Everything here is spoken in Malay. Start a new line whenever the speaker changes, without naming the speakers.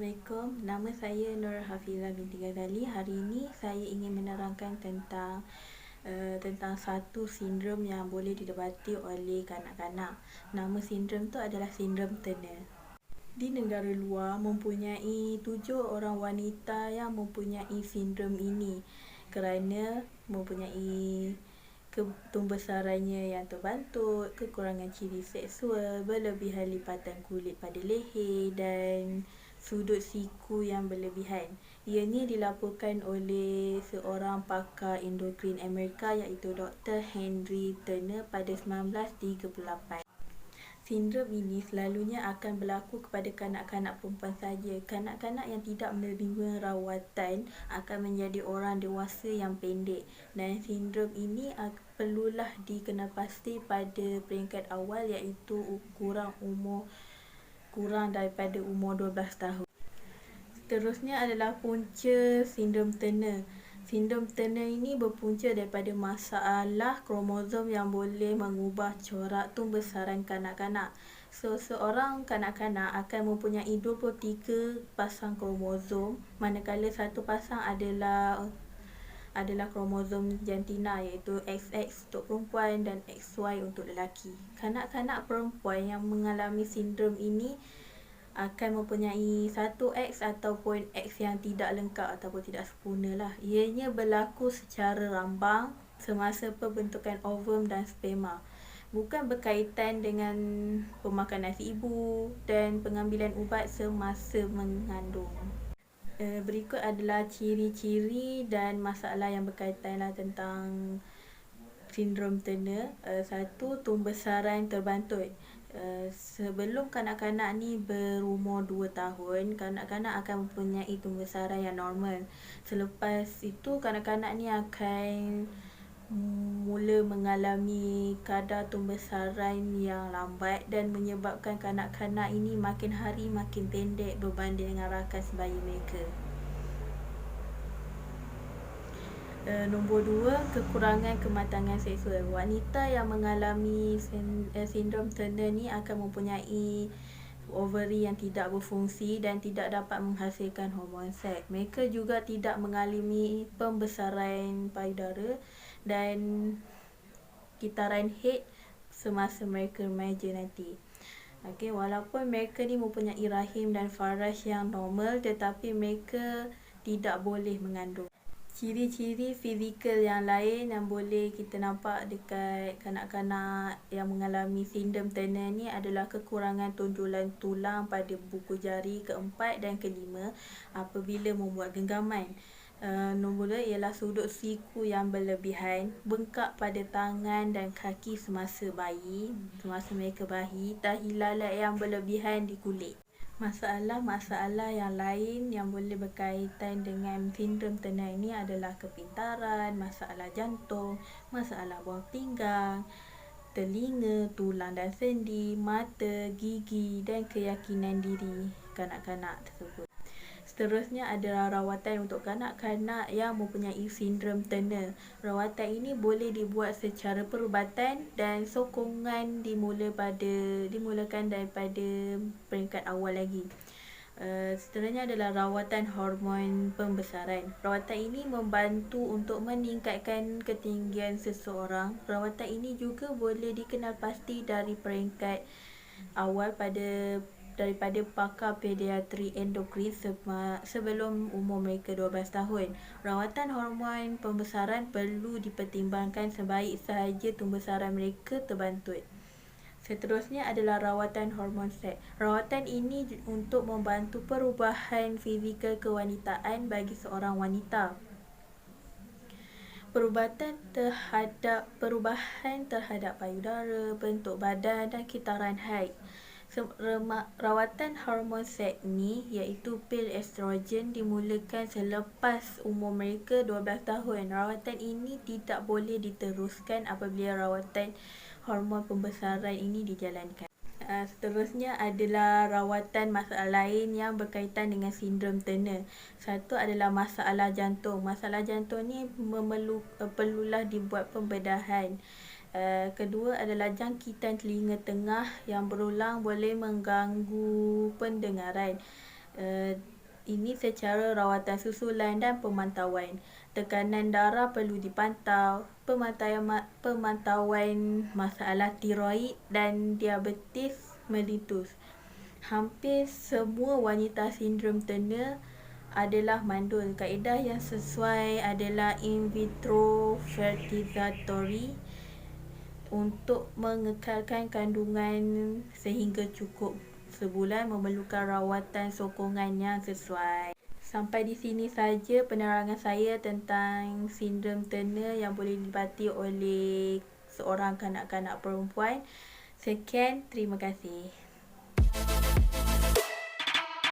Assalamualaikum, nama saya Nur Hafizah binti Ghazali. Hari ini saya ingin menerangkan tentang satu sindrom yang boleh didapati oleh kanak-kanak. Nama sindrom tu adalah sindrom Turner. Di negara luar mempunyai 7 orang wanita yang mempunyai sindrom ini kerana mempunyai ketumbesarannya yang terbantut, kekurangan ciri seksual, berlebihan lipatan kulit pada leher dan sudut siku yang berlebihan. Ianya dilaporkan oleh seorang pakar endokrin Amerika iaitu Dr. Henry Turner pada 1938. Sindrom ini selalunya akan berlaku kepada kanak-kanak perempuan saja. Kanak-kanak yang tidak menerima rawatan akan menjadi orang dewasa yang pendek, dan sindrom ini perlulah dikenalpasti pada peringkat awal iaitu kurang daripada umur 12 tahun. Seterusnya adalah punca sindrom Turner. Sindrom Turner ini berpunca daripada masalah kromosom yang boleh mengubah corak tumbesaran kanak-kanak. Seorang kanak-kanak akan mempunyai 23 pasang kromosom, manakala satu pasang adalah kromosom jantina iaitu XX untuk perempuan dan XY untuk lelaki. Kanak-kanak perempuan yang mengalami sindrom ini akan mempunyai 1X ataupun X yang tidak lengkap ataupun tidak sempurna lah. Ianya berlaku secara rambang semasa pembentukan ovum dan sperma. Bukan berkaitan dengan pemakan nasi ibu dan pengambilan ubat semasa mengandung. Berikut adalah ciri-ciri dan masalah yang berkaitan tentang sindrom Turner. Satu, tumbesaran terbantut. Sebelum kanak-kanak ni berumur 2 tahun, kanak-kanak akan mempunyai tumbesaran yang normal. Selepas itu, kanak-kanak ni akan mula mengalami kadar tumbesaran yang lambat dan menyebabkan kanak-kanak ini makin hari makin pendek berbanding dengan rakan sebaya mereka. Nombor 2, kekurangan kematangan seksual. Wanita yang mengalami sindrom Turner ni akan mempunyai ovary yang tidak berfungsi dan tidak dapat menghasilkan hormon seks. Mereka juga tidak mengalami pembesaran payudara dan kitaran head semasa mereka remaja nanti. Walaupun mereka ni mempunyai rahim dan faraj yang normal, tetapi mereka tidak boleh mengandung. Ciri-ciri fizikal yang lain yang boleh kita nampak dekat kanak-kanak yang mengalami sindrom Turner ni adalah kekurangan tonjolan tulang pada buku jari keempat dan kelima apabila membuat genggaman. Nombor 2 ialah sudut siku yang berlebihan, bengkak pada tangan dan kaki semasa mereka bayi, tahi lalat yang berlebihan di kulit. Masalah-masalah yang lain yang boleh berkaitan dengan sindrom Turner ini adalah kepintaran, masalah jantung, masalah buah pinggang, telinga, tulang dan sendi, mata, gigi dan keyakinan diri kanak-kanak tersebut. Seterusnya adalah rawatan untuk kanak-kanak yang mempunyai sindrom Turner. Rawatan ini boleh dibuat secara perubatan dan sokongan dimulakan daripada peringkat awal lagi. Seterusnya adalah rawatan hormon pembesaran. Rawatan ini membantu untuk meningkatkan ketinggian seseorang. Rawatan ini juga boleh dikenalpasti dari peringkat awal daripada pakar pediatri endokrin sebelum umur mereka 12 tahun. Rawatan hormon pembesaran perlu dipertimbangkan sebaik sahaja tumbesaran mereka terbantut. Seterusnya adalah rawatan hormon seks. Rawatan ini untuk membantu perubahan fizikal kewanitaan bagi seorang wanita. Perubahan terhadap payudara, bentuk badan dan kitaran haid. Rawatan hormon seks ni iaitu pil estrogen dimulakan selepas umur mereka 12 tahun. Rawatan ini tidak boleh diteruskan apabila rawatan hormon pembesaran ini dijalankan. Seterusnya adalah rawatan masalah lain yang berkaitan dengan sindrom Turner. Satu adalah masalah jantung. Masalah jantung ni perlulah dibuat pembedahan. Kedua adalah jangkitan telinga tengah yang berulang boleh mengganggu pendengaran. ini secara rawatan susulan dan pemantauan. Tekanan darah perlu dipantau, pemantauan masalah tiroid dan diabetes melitus. Hampir semua wanita sindrom Turner adalah mandul. Kaedah yang sesuai adalah in vitro fertilizatory untuk mengekalkan kandungan sehingga cukup. Sebulan memerlukan rawatan sokongan yang sesuai. Sampai di sini saja penerangan saya tentang sindrom Turner yang boleh didapati oleh seorang kanak-kanak perempuan. Sekian, terima kasih.